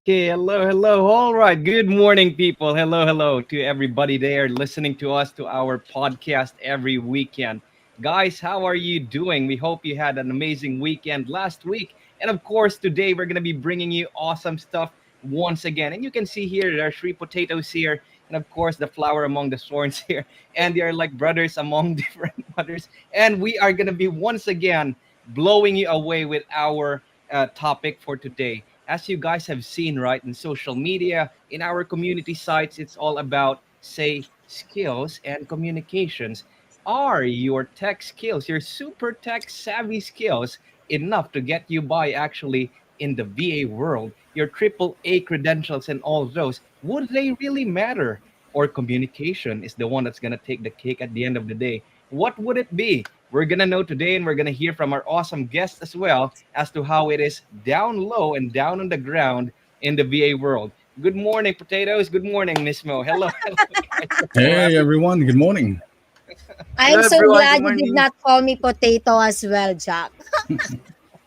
Okay, hello, hello. All right. Good morning, people. Hello, hello to everybody there listening to us to our podcast every weekend. Guys, how are you doing? We hope you had an amazing weekend last week. And of course, today we're going to be bringing you awesome stuff once again. And you can see here there are three potatoes here. And of course, the flower among the thorns here. And they are like brothers among different mothers. And we are going to be once again blowing you away with our topic for today. As you guys have seen, right, in social media, in our community sites, it's all about, say, skills and communications. Are your tech skills, your super tech savvy skills, enough to get you by actually in the VA world? Your triple A credentials and all those, would they really matter? Or communication is the one that's going to take the cake at the end of the day? What would it be? We're going to know today, and we're going to hear from our awesome guests as well as to how it is down low and down on the ground in the VA world. Good morning, potatoes. Good morning, Miss Mo. Hello, hello, guys. So Hey happy. everyone, good morning. I'm Hello so everyone, good glad you did morning. not call me potato as well, Jack.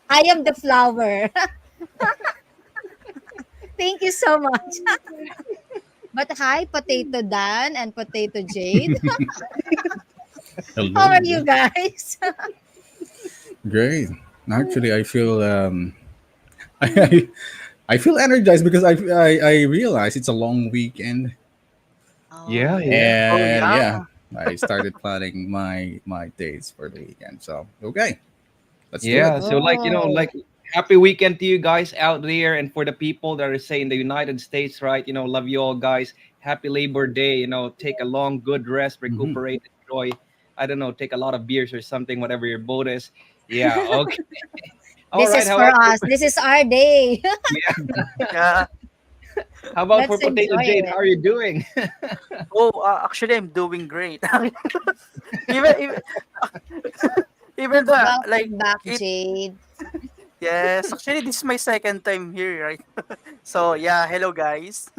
I am the flower. Thank you so much. But hi, Potato Dan and Potato Jade. How are Hello. you guys? Great. Actually, I feel I, I feel energized because I realize it's a long weekend, Yeah, Oh, yeah. Oh and yeah, yeah, I started planning my days for the weekend. So okay, let's do it. Yeah, so oh, happy weekend to you guys out there, and for the people that are say in the United States, right? Love you all, guys. Happy Labor Day. Take a long, good rest, Hmm. recuperate, enjoy. I don't know, take a lot of beers or something, whatever your boat is. Yeah, okay. All this right. is How for about us. This is our day. yeah? yeah. How about for Let's Potato enjoy Jade? How it. are you doing? Oh, actually, I'm doing great. even even though like Welcome back, it. Jade. Yes, actually, this is my second time here, right? So yeah, hello guys,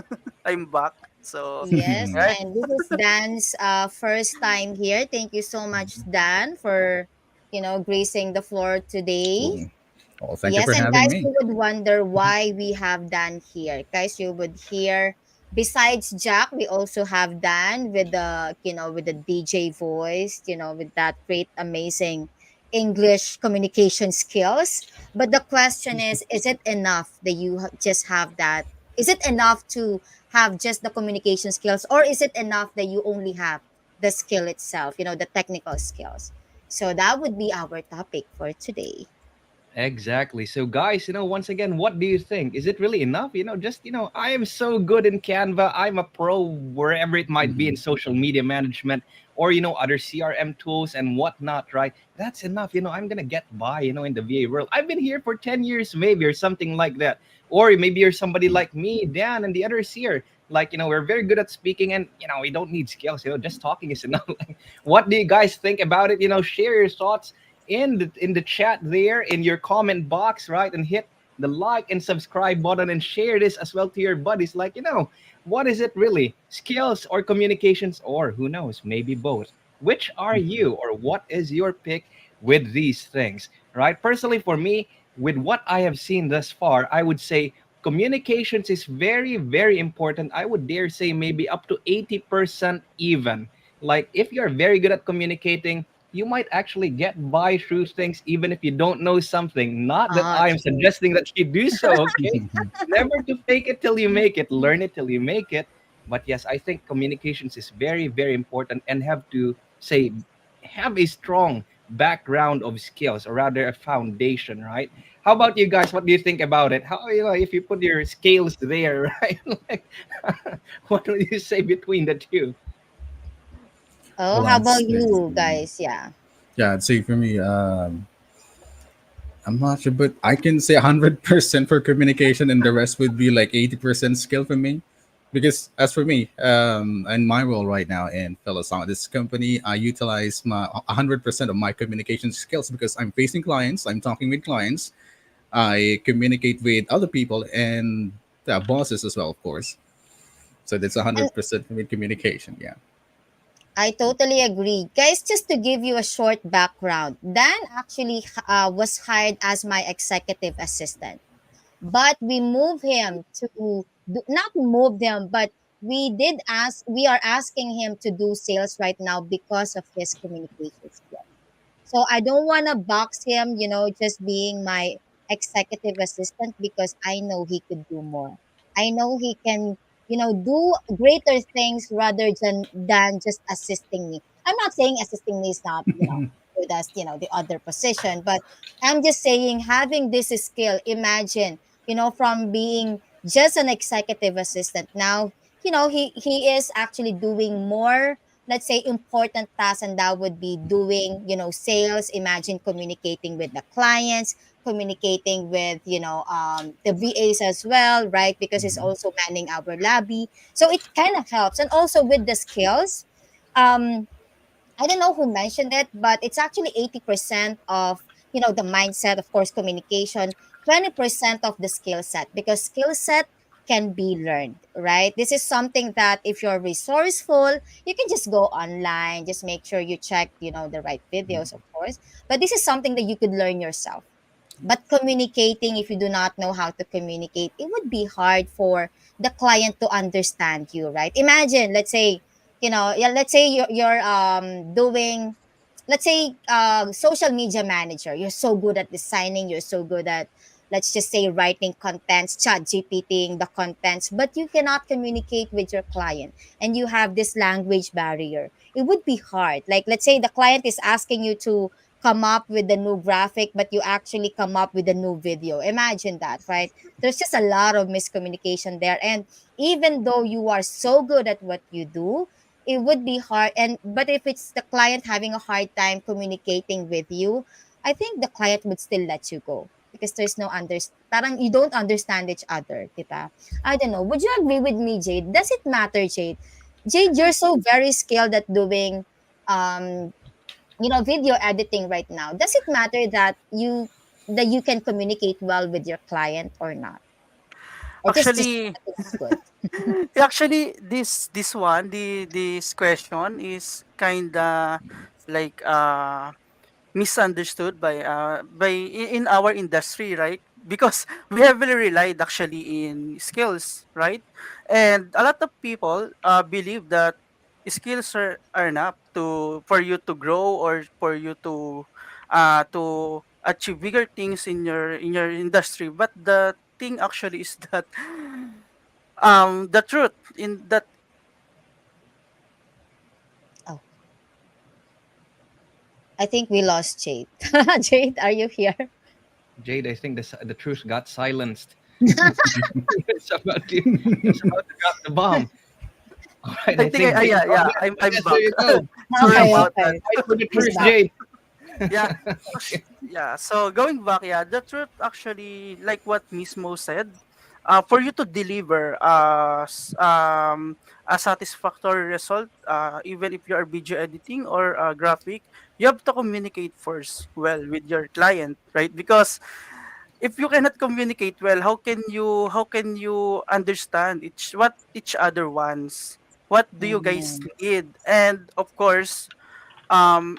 I'm back. So Yes, right, and this is Dan's first time here. Thank you so much, Dan, for gracing the floor today. Cool. Well, thank you Yes, for and having guys, me. you would wonder why we have Dan here. Guys, you would hear besides Jack, we also have Dan with the DJ voice, with that great amazing English communication skills. But the question is it enough that you just have that? Is it enough to have just the communication skills, or is it enough that you only have the skill itself, the technical skills? So that would be our topic for today. Exactly. So, guys, once again, what do you think? Is it really enough? I am so good in Canva. I'm a pro wherever it might be Hmm. in social media management or, other CRM tools and whatnot, right? That's enough. I'm going to get by, in the VA world. I've been here for 10 years, maybe, or something like that. Or maybe you're somebody like me, Dan, and the others here. Like, we're very good at speaking and, we don't need skills. Just talking is enough. What do you guys think about it? Share your thoughts in the chat there in your comment box, right? And hit the like and subscribe button and share this as well to your buddies. Like, what is it really? Skills or communications, or who knows, maybe both. Which are you, or what is your pick with these things, right? Personally, for me, with what I have seen thus far, I would say communications is very, very important. I would dare say maybe up to 80% even. Like, if you're very good at communicating, you might actually get by through things even if you don't know something. Not that Ah, I am true. suggesting that you do so, okay? Never to fake it till you make it, learn it till you make it. But yes, I think communications is very, very important and have to say, have a strong background of skills or rather a foundation, right? How about you guys? What do you think about it? How, if you put your scales there, right? Like, what would you say between the two? Oh, Well, how I'd about say, you guys? Yeah. yeah, I'd say for me, I'm not sure, but I can say 100% for communication, and the rest would be like 80% skill for me. Because as for me, in my role right now in Philosong, this company, I utilize my 100% of my communication skills because I'm facing clients, I'm talking with clients, I communicate with other people and bosses as well, of course. So that's And 100% for me communication. Yeah. I totally agree. Guys, just to give you a short background, Dan actually was hired as my executive assistant. But we move him to not move him, but we are asking him to do sales right now because of his communication skills. So I don't want to box him, just being my executive assistant, because I know he could do more. I know he can, do greater things rather than just assisting me. I'm not saying assisting me is not, good as, the other position, but I'm just saying having this skill, imagine, from being just an executive assistant now, he is actually doing more, let's say, important tasks, and that would be doing, sales. Imagine communicating with the clients, communicating with, the VAs as well, right? Because it's Mhm. also manning our lobby, so it kind of helps. And also with the skills, um I don't know who mentioned it, but it's actually 80% of, the mindset, of course, communication, 20% of the skill set, because skill set can be learned, right? This is something that if you're resourceful, you can just go online, just make sure you check, the right videos, of course. But this is something that you could learn yourself. But communicating, if you do not know how to communicate, it would be hard for the client to understand you, right? Imagine, let's say, yeah, let's say you're doing, let's say, social media manager. You're so good at designing, you're so good at, let's just say, writing contents, chat gpting the contents, but you cannot communicate with your client, and you have this language barrier. It would be hard. Like, let's say the client is asking you to come up with a new graphic, but you actually come up with a new video. Imagine that, right? There's just a lot of miscommunication there. And even though you are so good at what you do, it would be hard. And but if it's the client having a hard time communicating with you, I think the client would still let you go, because there's no parang you don't understand each other, diba? I don't know, would you agree with me, Jade? Does it matter, Jade? Jade, you're so very skilled at doing um video editing right now. Does it matter that you can communicate well with your client or not, or just Actually, it's good? actually, this one, this question is kinda like misunderstood by in our industry, right? Because we heavily relied actually in skills, right? And a lot of people believe that skills are enough to for you to grow or for you to achieve bigger things in your industry. But the thing actually is that the truth in that Oh, I think we lost Jade. Jade, are you here? Jade, I think the truth got silenced. it's about to it's about to drop the bomb. All right, I I think think Jade. yeah, Oh yeah, yes, oh, I'm yes, there back. you go. Sorry Okay, about that. okay. Fight for the He's truth, back. Jade. Yeah. Yeah. So going back, yeah, the truth actually, like what Miss Mo said, for you to deliver a satisfactory result, even if you are video editing or graphic, you have to communicate first well with your client, right? Because if you cannot communicate well, how can you understand what each other wants? What do you guys Mhm. need? And of course, um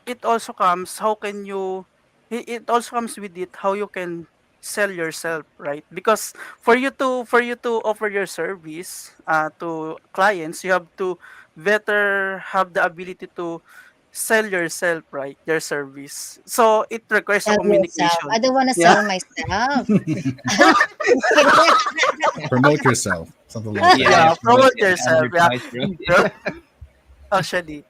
it also comes how can you it also comes with it how you can sell yourself, right? Because for you to offer your service to clients, you have to better have the ability sell yourself, right? Your service. So it requires a Sell yourself. I communication. don't want to Yeah. sell myself. Just kidding. Promote yourself, something like Yeah, that. yeah, Yeah, promote promote it, yourself. Yeah. advertise, right? Actually,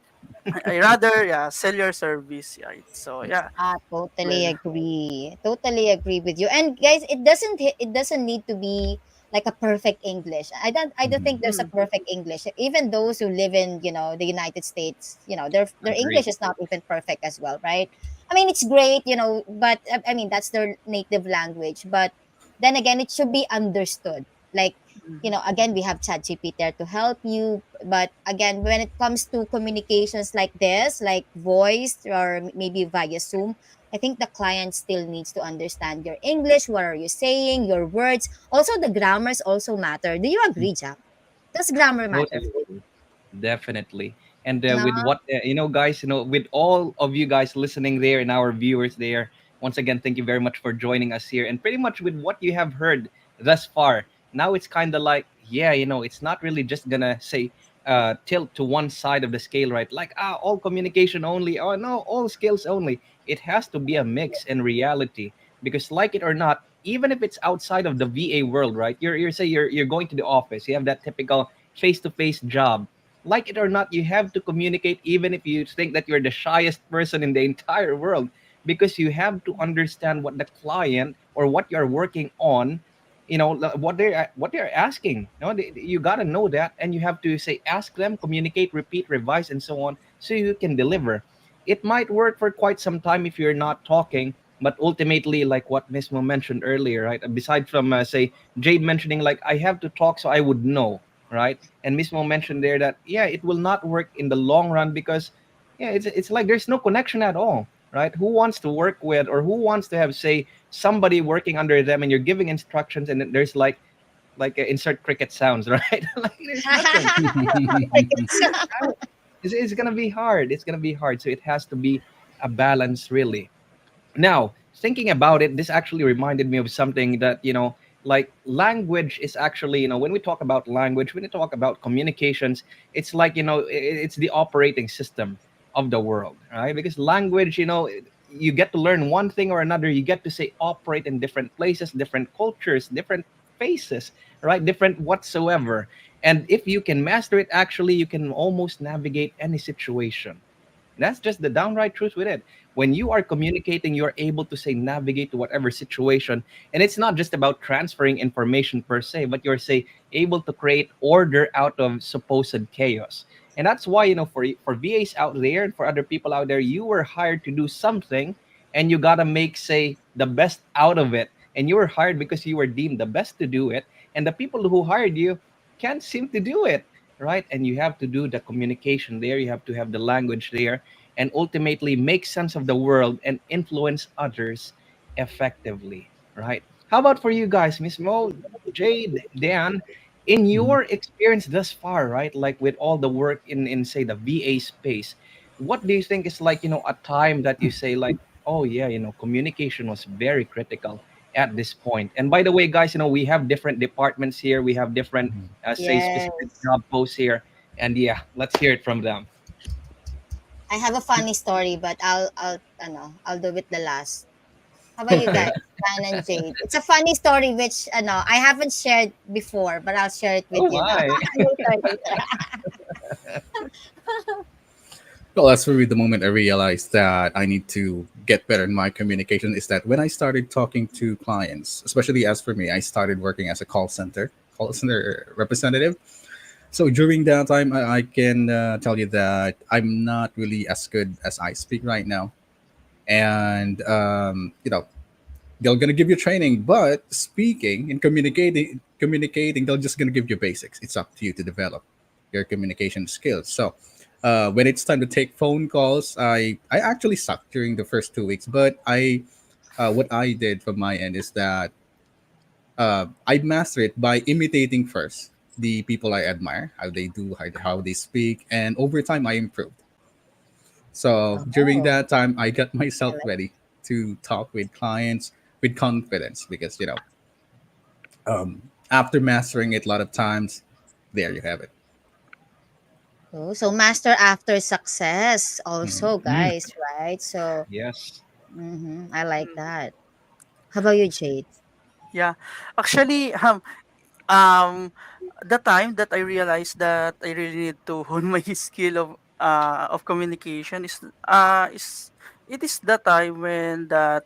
I rather sell your service, right? So yeah. Totally Well. agree. Totally agree with you. And guys, it doesn't need to be like a perfect English. I don't think Mhm. there's a Mm, perfect English. Even those who live in, the United States, their Agree. English is not even perfect as well, right? I mean, it's great, but I mean, that's their native language, but then again, it should be understood. Like, mhm, again, we have ChatGPT there to help you, but again, when it comes to communications like this, like voice or maybe via Zoom, I think the client still needs to understand your English. What are you saying? Your words. Also, the grammars also matter. Do you agree, Jack? Does grammar matter Totally for you? agree. Definitely. And No? with what, guys, with all of you guys listening there and our viewers there, once again, thank you very much for joining us here. And pretty much with what you have heard thus far, now it's kind of like, yeah, it's not really just gonna say, tilt to one side of the scale, right? Like, all communication only. Oh, no, all skills only. It has to be a mix in reality because, like it or not, even if it's outside of the VA world, right? You're going to the office. You have that typical face-to-face job, like it or not, you have to communicate even if you think that you're the shyest person in the entire world, because you have to understand what the client or what you're working on, what they're asking. You got to know that, and you have to say, ask them, communicate, repeat, revise, and so on, so you can deliver. It might work for quite some time if you're not talking, but ultimately, like what Miss Mo mentioned earlier, right, beside from say Jade mentioning, like, I have to talk so I would know, right? And Miss Mo mentioned there that, yeah, it will not work in the long run because, yeah, it's like there's no connection at all, right? Who wants to work with, or who wants to have, say, somebody working under them, and you're giving instructions, and then there's like insert cricket sounds, right? Like there's nothing. It's gonna be hard. It's gonna be hard. So it has to be a balance, really. Now, thinking about it, this actually reminded me of something that, like language is actually, when we talk about language, when we talk about communications, it's like, it's the operating system of the world, right? Because language, you get to learn one thing or another, you get to say operate in different places, different cultures, different faces, right? Different whatsoever. And if you can master it, actually, you can almost navigate any situation. That's just the downright truth with it. When you are communicating, you're able to say navigate to whatever situation. And it's not just about transferring information per se, but you're say able to create order out of supposed chaos. And that's why, for VAs out there and for other people out there, you were hired to do something, and you gotta make, say, the best out of it. And you were hired because you were deemed the best to do it. And the people who hired you can't seem to do it, right? And you have to do the communication there, you have to have the language there, and ultimately make sense of the world and influence others effectively, right? How about for you guys, Miss Mo, Jade, Dan, in Mhm. your experience thus far, right? Like with all the work in say the VA space, what do you think is like, a time that you say like, oh yeah, communication was very critical at this point. And by the way, guys, we have different departments here. We have different, Mhm. say, specific Yes. job posts here. And yeah, let's hear it from them. I have a funny story, but I'll do it the last. How about you Okay. guys, Dan and Jade? It's a funny story which I haven't shared before, but I'll share it with Oh you now. my. Later, later. Well, that's really the moment I realized that I need to get better in my communication is that when I started talking to clients, especially as for me, I started working as a call center representative. So during that time, I can tell you that I'm not really as good as I speak right now. And, they're going to give you training, but speaking and communicating, they're just going to give you basics. It's up to you to develop your communication skills. So when it's time to take phone calls, I actually sucked during the first 2 weeks, but what I did from my end is that I master it by imitating first the people I admire, how they do, how they speak, and over time I improved. So during Oh, that time, I got I myself like ready to talk with clients with confidence because after mastering it a lot of times, there you have it. Oh, so master after success also, Mm. guys, right? So, Yes. I like that. How about you, Jade? Yeah. Actually, um the time that I realized that I really need to hone my skill of communication is it is the time when that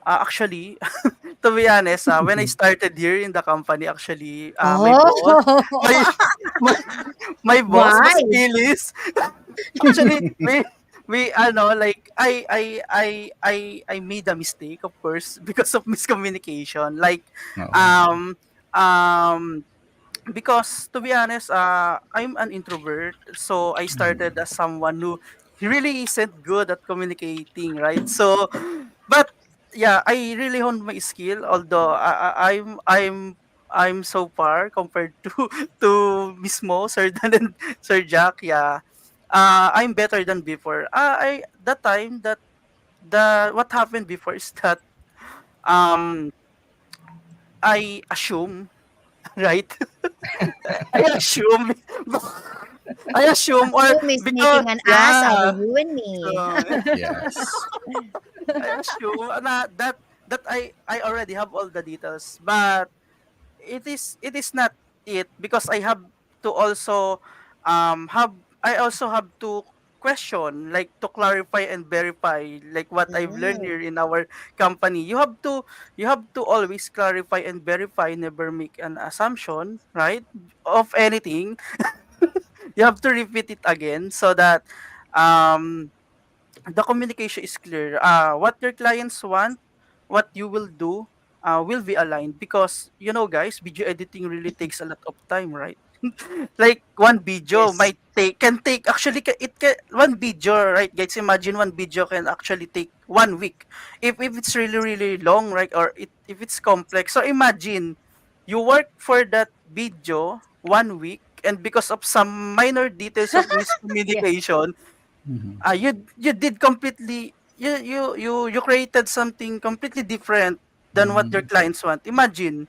actually to be honest, when I started here in the company, actually, my boss, Oh, my my, my boss why? was fearless. Actually, we ano like I made a mistake, of course, because of miscommunication. Like Oh. um um because to be honest, I'm an introvert, so I started as someone who really isn't good at communicating, right? So, but yeah, I really honed my skill. Although I'm so far compared to to Miss Mo, Sir Dan, and Sir Jack. Yeah, I'm better than before. I that time that the what happened before is that um I assume right. I assume I assume or Assume is because making an ass out of yeah. you and me. So Yes. I assume na that I already have all the details, but it is not it because I have to also have I also have to question, like to clarify and verify, like what I've learned Mm. here in our company. You have to always clarify and verify, never make an assumption, right? Of anything. You have to repeat it again so that um the communication is clear. What your clients want, what you will do, will be aligned because guys, video editing really takes a lot of time, right? Like one video Yes. might take can take actually it can one video, right, guys? Imagine one video can actually take 1 week if it's really really long, right? Or if it's complex. So imagine you work for that video 1 week, and because of some minor details of Yeah. miscommunication, Mhm. you did completely you created something completely different than what your Mhm. clients want. Imagine,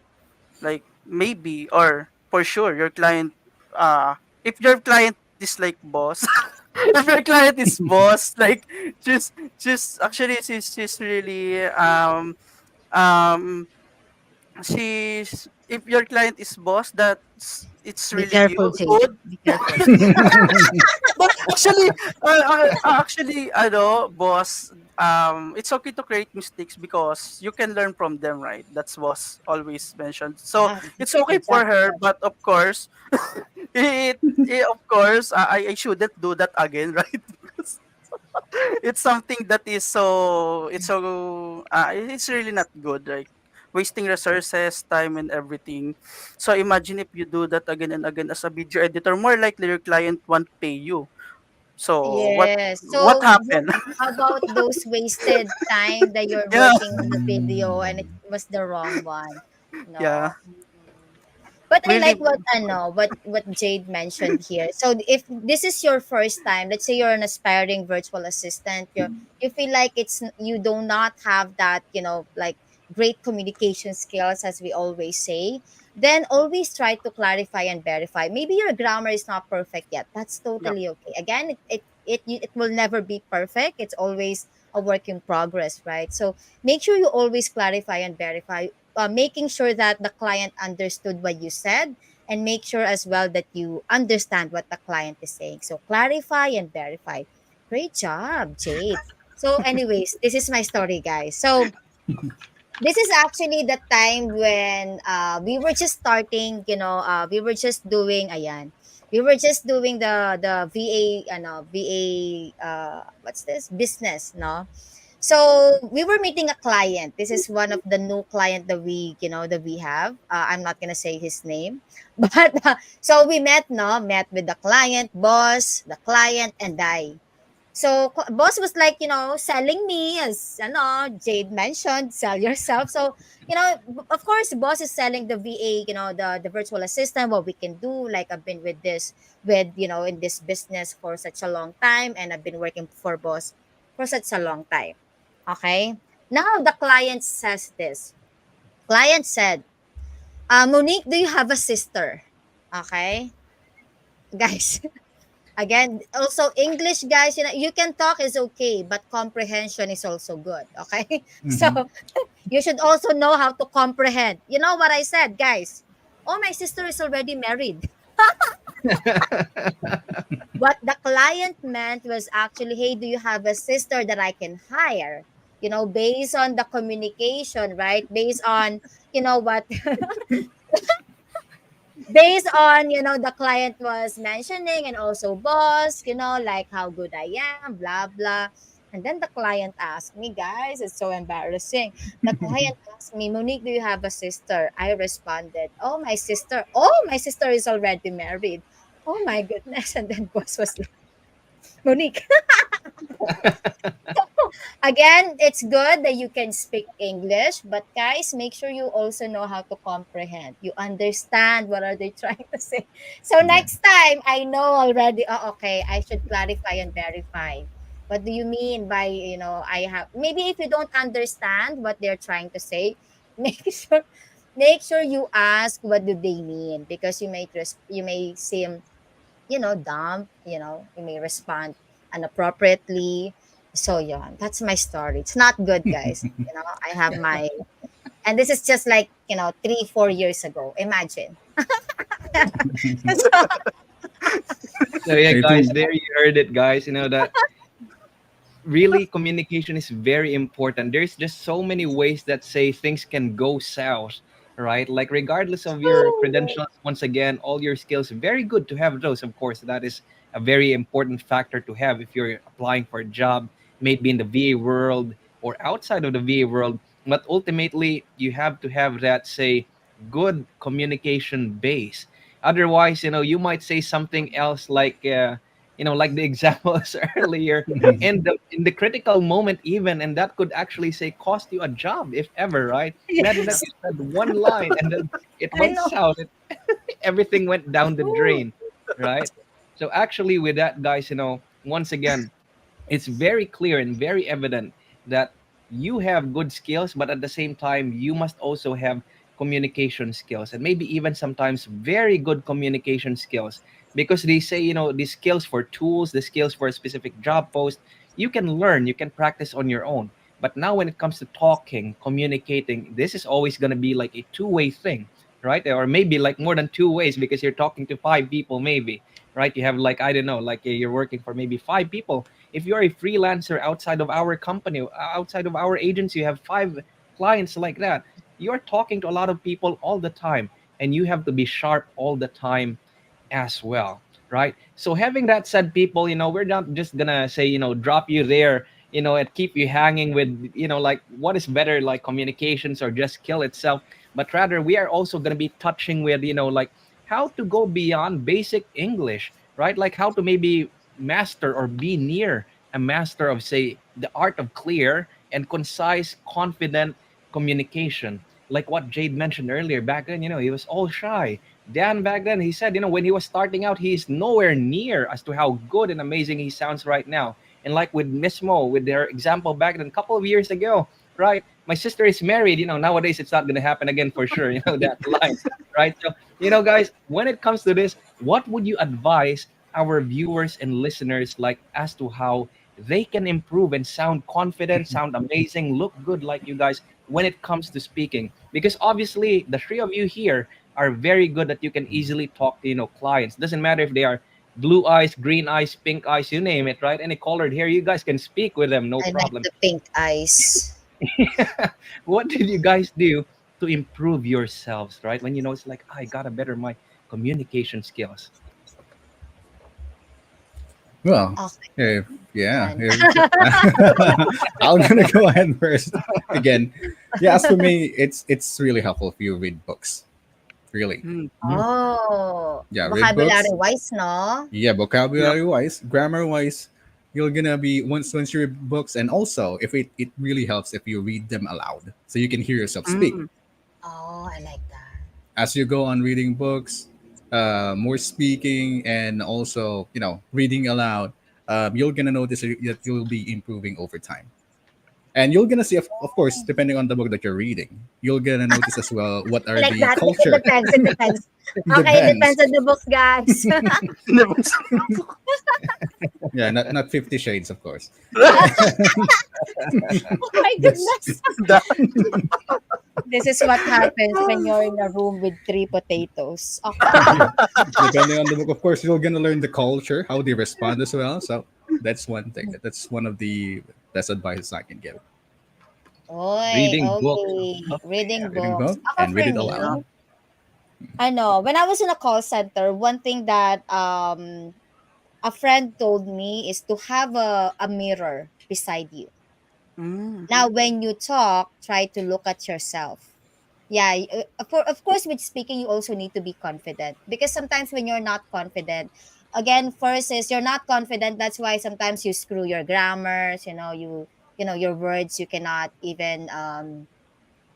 like maybe or for sure your client, if your client is like boss, if your client is boss, like she's actually she's really um she's if your client is boss, that's it's Be really careful, Jade. good. Be careful. But actually, boss, it's okay to create mistakes because you can learn from them, right? That's was always mentioned. So Yeah, it's okay for exactly. her, but of course, of course, I shouldn't do that again, right? Because it's something that is it's really not good, like wasting resources, time, and everything. So imagine if you do that again and again as a video editor, more likely your client won't pay you. So Yes. what So, happened? how about those wasted time that you're Yeah, working on the video and it Mm. was the wrong one? yeah, No. But I really, like what what Jade mentioned here. So if this is your first time, let's say you're an aspiring virtual assistant, you feel like you do not have that, like great communication skills as we always say, then always try to clarify and verify. Maybe your grammar is not perfect yet. That's yeah, totally okay. Again, it will never be perfect. It's always a work in progress, right? So make sure you always clarify and verify, making sure that the client understood what you said, and make sure as well that you understand what the client is saying. So clarify and verify. Great job, Jade. So, anyways, this is my story, guys. So, this is actually the time when we were just starting, we were just doing, ayan, we were just doing the VA, VA, what's this? Business, no? So we were meeting a client. This is one of the new client that we have. I'm not gonna say his name, but so we met, no, met with the client, boss, the client, and I. So boss was like, selling me, as Jade mentioned, sell yourself. So of course, boss is selling the VA, the virtual assistant, what we can do. Like I've been with in this business for such a long time, and I've been working for boss for such a long time. Okay. Now the client says this. Client said, Monique, do you have a sister? Okay, guys. Again, also English, guys, you can talk is okay, but comprehension is also good. Okay. So Hmm. you should also know how to comprehend. You know what I said, guys? Oh, my sister is already married. What the client meant was actually, hey, do you have a sister that I can hire? Based on the communication, right? Based on, what based on the client was mentioning, and also boss, like how good I am, blah blah. And then the client asked me, guys, it's so embarrassing. The client asked me, Monique, do you have a sister? I responded, oh, my sister is already married. Oh my goodness. And then boss was like, Monique, again, it's good that you can speak English, but guys, make sure you also know how to comprehend. You understand what are they trying to say. So Yeah. next time, I know already. Oh, okay, I should clarify and verify. What do you mean by I have? Maybe if you don't understand what they're trying to say, make sure you ask what do they mean, because you may seem dumb, you may respond inappropriately. So yeah, that's my story. It's not good, guys. I have my, and this is just like, 3 4 years ago, imagine. So, So yeah, I guys, think there you heard it, guys. That really communication is very important. There's just so many ways that say things can go south, right? Like regardless of your true. credentials, once again, all your skills, very good to have those. Of course, that is a very important factor to have if you're applying for a job, maybe in the VA world or outside of the VA world. But ultimately, you have to have that, say, good communication base. Otherwise, you might say something else like the examples earlier, and in the critical moment even, and that could actually say cost you a job if ever, right? Imagine that Yes, you said one line and then it I went know. south. Everything went down the True. drain, right? So actually with that, guys, once again, it's very clear and very evident that you have good skills, but at the same time you must also have communication skills, and maybe even sometimes very good communication skills, because they say, the skills for tools, the skills for a specific job post, you can learn, you can practice on your own. But now when it comes to talking, communicating, this is always going to be like a two-way thing, right? Or maybe like more than two ways, because you're talking to five people maybe, right? You have, like, I don't know, like you're working for maybe five people. If you're a freelancer outside of our company, outside of our agency, you have five clients like that. You're talking to a lot of people all the time, and you have to be sharp all the time as well, right? So having that said, people, we're not just gonna say, drop you there, and keep you hanging with, like what is better, like communications or just skill itself, but rather we are also gonna be touching with, like how to go beyond basic English, right? Like how to maybe master or be near a master of, say, the art of clear and concise, confident communication. Like what Jade mentioned earlier, back then, he was all shy. Dan back then, he said, when he was starting out, he's nowhere near as to how good and amazing he sounds right now. And like with Miss Mo, with their example back then, a couple of years ago, right? My sister is married. Nowadays it's not going to happen again for sure. That line, right? So, guys, when it comes to this, what would you advise our viewers and listeners, like, as to how they can improve and sound confident, sound amazing, look good like you guys when it comes to speaking? Because obviously, the three of you here are very good that you can easily talk to, clients. Doesn't matter if they are blue eyes, green eyes, pink eyes, you name it, right? Any colored hair, you guys can speak with them, no I like problem. the pink eyes. What did you guys do to improve yourselves, right? When it's like, I gotta better my communication skills. well, Okay, if yeah, done. I'm gonna go ahead first again. Yeah, as for me, it's really helpful if you read books. Really, Mm, Oh, yeah, read vocabulary books. wise, no? Yeah, yep. vocabulary wise, grammar wise, you're gonna be once you read books, and also if it really helps if you read them aloud, so you can hear yourself speak Mm, Oh, I like that. as you go on reading books, more speaking, and also reading aloud. You're gonna notice that you'll be improving over time. And you're gonna see, of course, depending on the book that you're reading, you're gonna notice as well what I are like the that. It culture. depends. It depends. Okay, it Depends. depends on the book, guys. Never. Yeah, not 50 Shades, of course. Oh my That's goodness. That, This is what happens when you're in a room with three potatoes. Okay. yeah. Depending on the book, of course, you're gonna learn the culture, how they respond as well. So that's one thing. That's one of the best advice I can give. Oy, Reading books. okay. Yeah. Reading Reading a books. book Ako and read for it aloud. yeah. me, I know. When I was in a call center, one thing that a friend told me is to have a mirror beside you. Mm. Now, when you talk, try to look at yourself. Yeah, of course, with speaking, you also need to be confident because sometimes when you're not confident, again, first is you're not confident. That's why sometimes you screw your grammars. Your words. You cannot even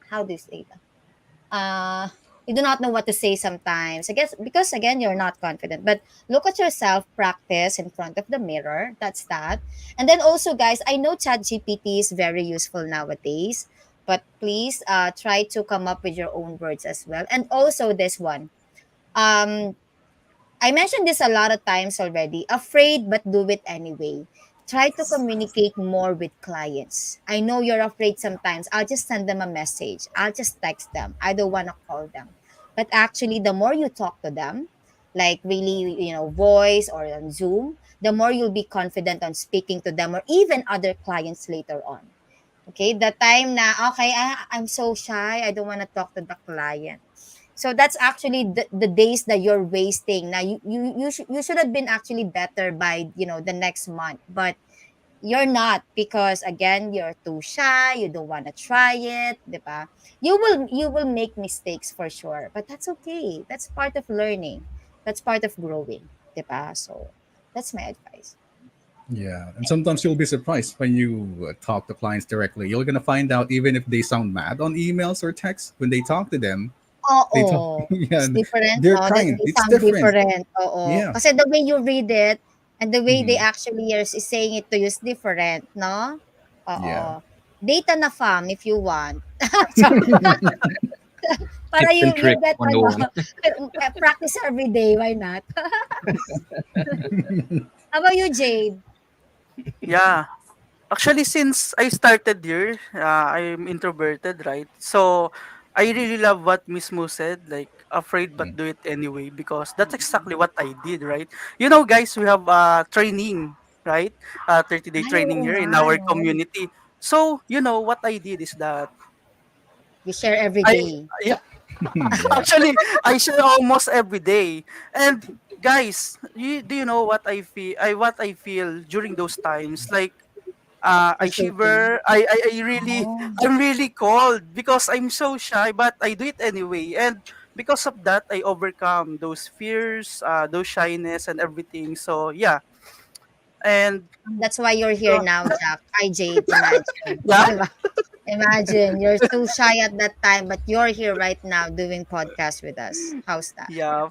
how do you say that? You do not know what to say sometimes. I guess because again you're not confident. But look at yourself, practice in front of the mirror. That's that. And then also, guys, I know Chat GPT is very useful nowadays, but please try to come up with your own words as well. And also this one. Um, I mentioned this a lot of times already. Afraid but do it anyway. Try to communicate more with clients. I know you're afraid sometimes. I'll just send them a message. I'll just text them. I don't want to call them. But actually, the more you talk to them, like really, voice or on Zoom, the more you'll be confident on speaking to them or even other clients later on. Okay, the time na, okay, I'm so shy, I don't want to talk to the client. So that's actually the days that you're wasting. Now you should have been actually better by the next month, but you're not because again you're too shy. You don't want to try it, diba? You will make mistakes for sure, but that's okay. That's part of learning. That's part of growing, diba? So that's my advice. Yeah, and sometimes you'll be surprised when you talk to clients directly. You're gonna find out even if they sound mad on emails or text, when they talk to them, they talk. Oo. Yeah, It's different, they're 'no? kind. They It's sound different. different, oo. Yeah. Kasi the way you read it and the way they Mhm. actually is saying it to you is different, 'no? Yeah. Oo. Data na fam if you want. Char para Tips and you tricks get ano, 101. practice every day, why not? How about you, Jade? Yeah. Actually, since I started here, I'm introverted, right? So I really love what Miss Mo said, like afraid but Mm. do it anyway, because that's exactly what I did, right? You know, guys, we have training, right? 30-day Ay, training oo here nga in our 'no? community. So, what I did is that You share every I day. yeah, Yeah. actually I share almost every day. And guys, do you know what I feel during those times? Like You're I shaking. shiver. I really Oh. I'm really cold because I'm so shy, but I do it anyway. And because of that, I overcome those fears, those shyness, and everything. So yeah, and That's why you're here uh, now, Jack. Hi, Jade. Imagine. yeah, Imagine you're too shy at that time, but you're here right now doing podcast with us. How's that? yeah.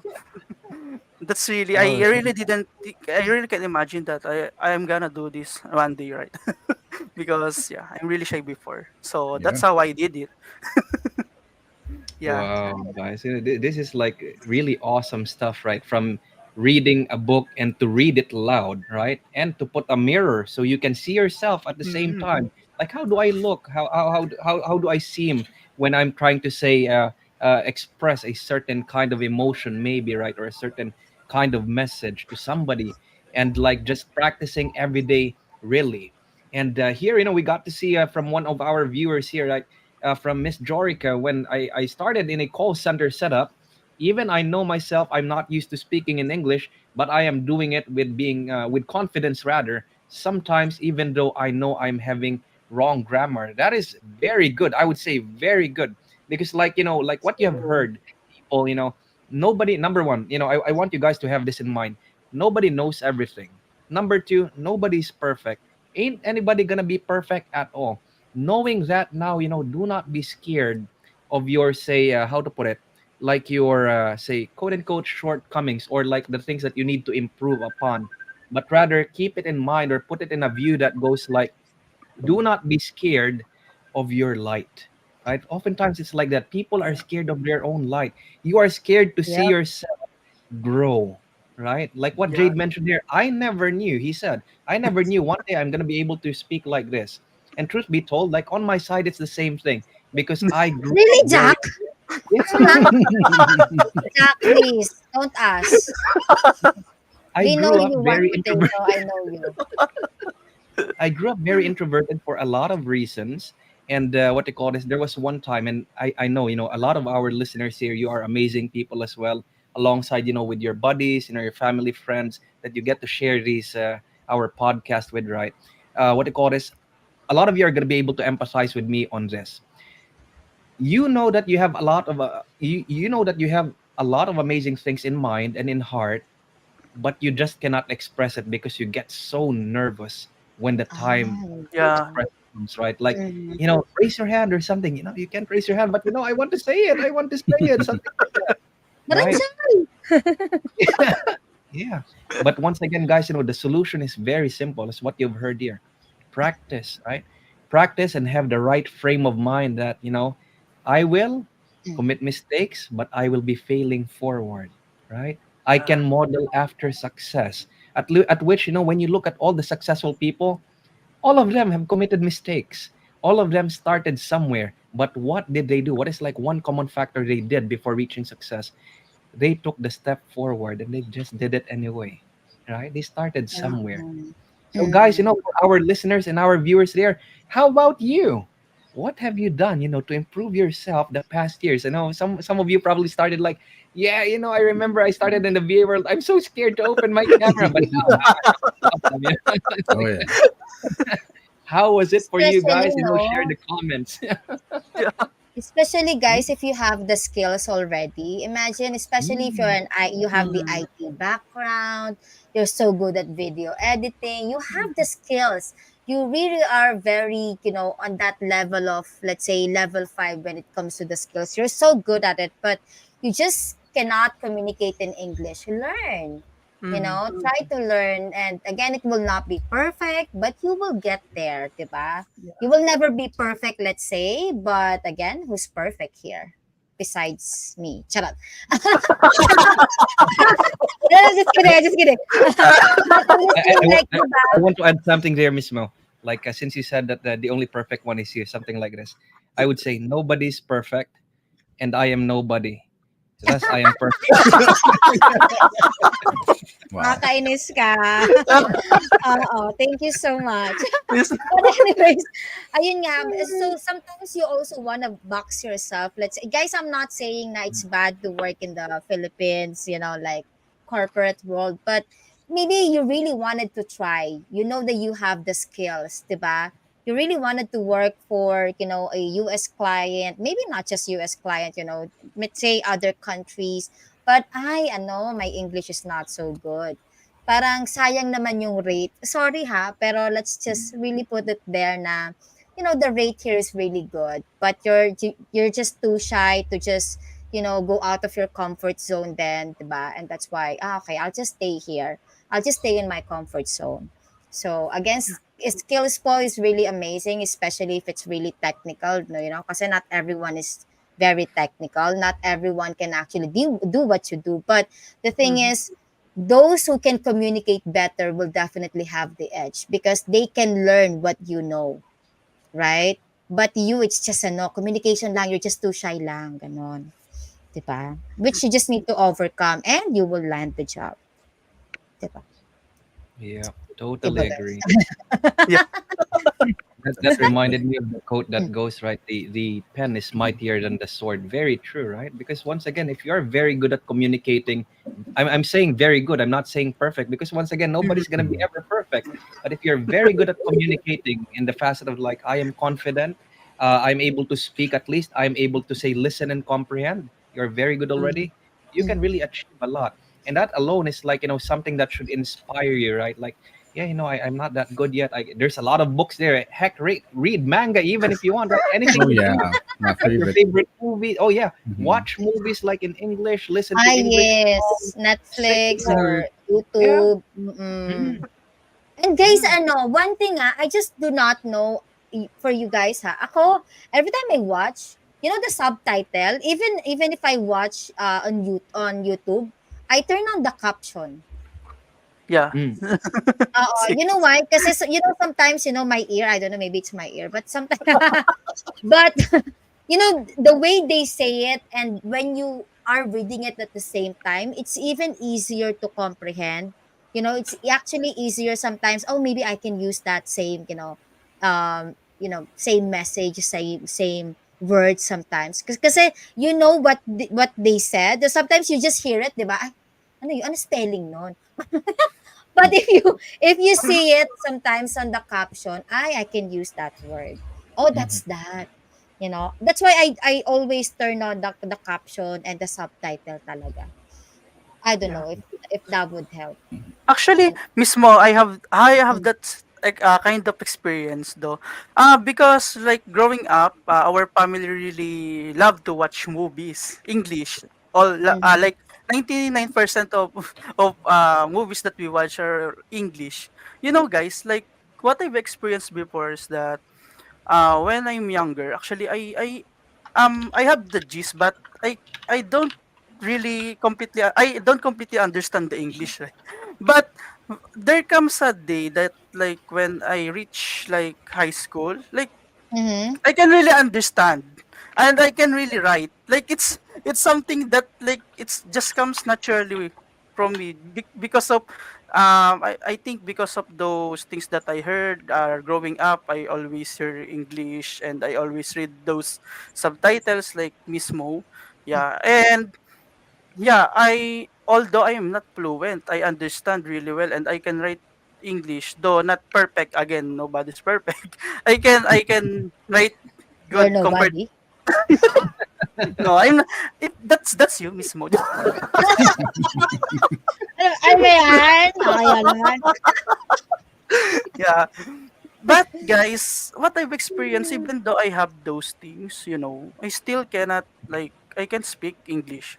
That's really I Oh, really didn't think, I really can imagine that I am gonna do this one day, right? Because yeah, I'm really shy before. So Yeah. that's how I did it. Yeah. wow, guys. This is like really awesome stuff, right? From reading a book and to read it loud, right? And to put a mirror so you can see yourself at the same Mhm. time. Like, how do I look? How do I seem when I'm trying to say, express a certain kind of emotion, maybe, right? Or a certain kind of message to somebody. And like just practicing every day, really. And here, we got to see from one of our viewers here, like, from Miss Jorica when I started in a call center setup. Even I know myself, I'm not used to speaking in English, but I am doing it with being with confidence rather. Sometimes, even though I know I'm having wrong grammar, that is very good. I would say very good because, like like what you have True. heard, people, nobody. Number one, I want you guys to have this in mind. Nobody knows everything. Number two, nobody's perfect. Ain't anybody gonna be perfect at all. Knowing that now, do not be scared of your, say, how to put it, like your, say, quote unquote shortcomings, or like the things that you need to improve upon, but rather keep it in mind or put it in a view that goes like, Do not be scared of your light, right? Oftentimes it's like that. People are scared of their own light. You are scared to see Yep. yourself grow, right? Like what Yeah. Jade mentioned here. I never knew, he said, I never knew one day I'm going to be able to speak like this. And truth be told, like on my side, it's the same thing because I grew up Really, very, Jack? yeah, Huh? Jack, please don't ask. I We know grew up you want very potato. introverted. I know you. I grew up very introverted for a lot of reasons. And what they call this, there was one time, and I know, a lot of our listeners here, you are amazing people as well, alongside, with your buddies, your family, friends that you get to share these, our podcast with, right? What they call this, a lot of you are going to be able to empathize with me on this. You know that you have a lot of, you know that you have a lot of amazing things in mind and in heart, but you just cannot express it because you get so nervous when the time Oh, to Yeah. express comes, right? Like, mhm. raise your hand or something. You can't raise your hand, but I want to say it. I want to say it, something like that, But I'm right? shy. Yeah. But once again, guys, the solution is very simple. It's what you've heard here. Practice, right? Practice and have the right frame of mind that, I will commit mistakes, but I will be failing forward, right? I Yeah. can model after success. At which, when you look at all the successful people, all of them have committed mistakes. All of them started somewhere. But what did they do? What is like one common factor they did before reaching success? They took the step forward and they just did it anyway, right? They started somewhere. Mhm. So guys, Mhm. for our listeners and our viewers there, how about you? What have you done, to improve yourself the past years? I know some of you probably started like, yeah, I remember I started in the VA world. I'm so scared to open my camera, but now I'm awesome. It's Oh like, yeah. how was it for you Especially, guys? Share no. the comments. Yeah. Especially guys, if you have the skills already, imagine, especially if Mm, you have the Mm. IT background, you're so good at video editing, you have the skills. You really are very, on that level of, let's say, level 5 when it comes to the skills. You're so good at it, but you just cannot communicate in English. Learn. Mm. Try to learn, and again, it will not be perfect, but you will get there, 'di ba? You will never be perfect, let's say, but again, who's perfect here? Besides me. Charot. No, just kidding, just kidding. But I'm just I, I, saying, I, like, wa- diba? I want to add something there, Miss Mo. Like since you said that the only perfect one is you, something like this, I would say nobody's perfect, and I am nobody. Thus, I am perfect. Wow. Nakakainis ka. Oo, thank you so much. Yes. But anyways, ayun nga, so sometimes you also want to box yourself. Let's say, guys, I'm not saying that it's bad to work in the Philippines, like corporate world, but maybe you really wanted to try. You know that you have the skills, diba? You really wanted to work for, a US client, maybe not just US client, let's say other countries. But my English is not so good. Parang sayang naman yung rate. Sorry ha, pero let's just really put it there na, the rate here is really good, but you're just too shy to just, go out of your comfort zone then, diba? And that's why, okay, I'll just stay here. I'll just stay in my comfort zone. So, again, skills po is really amazing, especially if it's really technical, kasi not everyone is very technical. Not everyone can actually do what you do. But the thing Mhm. is, those who can communicate better will definitely have the edge because they can learn what you know, right? But you, it's just communication lang, you're just too shy lang, ganon. Diba? Which you just need to overcome and you will land the job. Diba? Yeah, Diba totally guys? agree. Yeah. That reminded me of the quote that goes right. The pen is mightier than the sword. Very true, right? Because once again, if you are very good at communicating, I'm saying very good. I'm not saying perfect because once again, nobody's gonna be Mhm. ever perfect. But if you're very good at communicating in the facet of like I am confident, I'm able to speak at least. I'm able to say listen and comprehend. You're very good Mm. already. You can really achieve a lot, and that alone is like something that should inspire you, right? Like yeah, I'm not that good yet. There's a lot of books there. Heck, read manga even if you want, right? Anything Oh in yeah. English, My right? Your favorite. favorite movie. Oh yeah, Mhm. watch movies like in English. Listen to English Yes, songs. Sing Netflix like Mm. or yeah. YouTube. Mm, And guys, yeah. one thing I just do not know. for you guys ha. Ako, every time I watch, the subtitle, even if I watch on YouTube, I turn on the caption. Yeah. Mm. You know why? Kasi sometimes, my ear, I don't know, maybe it's my ear, but sometimes but the way they say it, and when you are reading it at the same time, it's even easier to comprehend. It's actually easier sometimes. Oh, maybe I can use that same, same message, same words sometimes. Kasi what they said. Sometimes you just hear it, 'di ba? Ay, ano yun? Ano spelling nun? But if you see it sometimes on the caption, I can use that word. Oh, Mhm. that's that. That's why I always turn on the caption and the subtitle talaga. I don't Yeah. know if that would help. Actually, And mismo, I have mm, that like kind of experience though. Because like growing up, our family really loved to watch movies, English. mhm, Like 99% of movies that we watch are English. Guys, like what I've experienced before is that when I'm younger, actually I have the gist, but I don't I don't completely understand the English, right? But there comes a day that like when I reach like high school, like mhm, I can really understand and I can really write. Like it's something that like it's just comes naturally from me because of I think because of those things that I heard growing up. I always hear English and I always read those subtitles like mismo. Yeah. And yeah, I although I am not fluent, I understand really well and I can write English, though not perfect. Again, nobody's perfect. I can write you're good compared. nobody. No, I'm not, that's you mismo. Ano ba yan? Nakayanan. Yeah. But guys, what I've experienced, even though I have those things, I still cannot like I can speak English.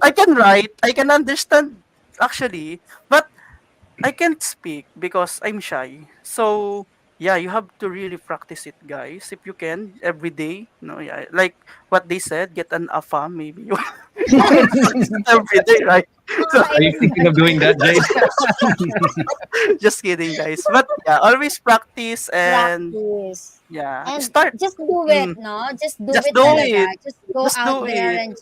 I can write, I can understand actually, but I can't speak because I'm shy. So yeah, you have to really practice it, guys. If you can, every day. No, yeah, like what they said, get an AFA. Maybe you, you can practice it every day, right? So Are you thinking of doing that, Jade? just kidding, guys. But yeah, always practice and Practice. yeah, And start. just do it, Mm, no? Just do just it do talaga. it. Just go Just out do there it. and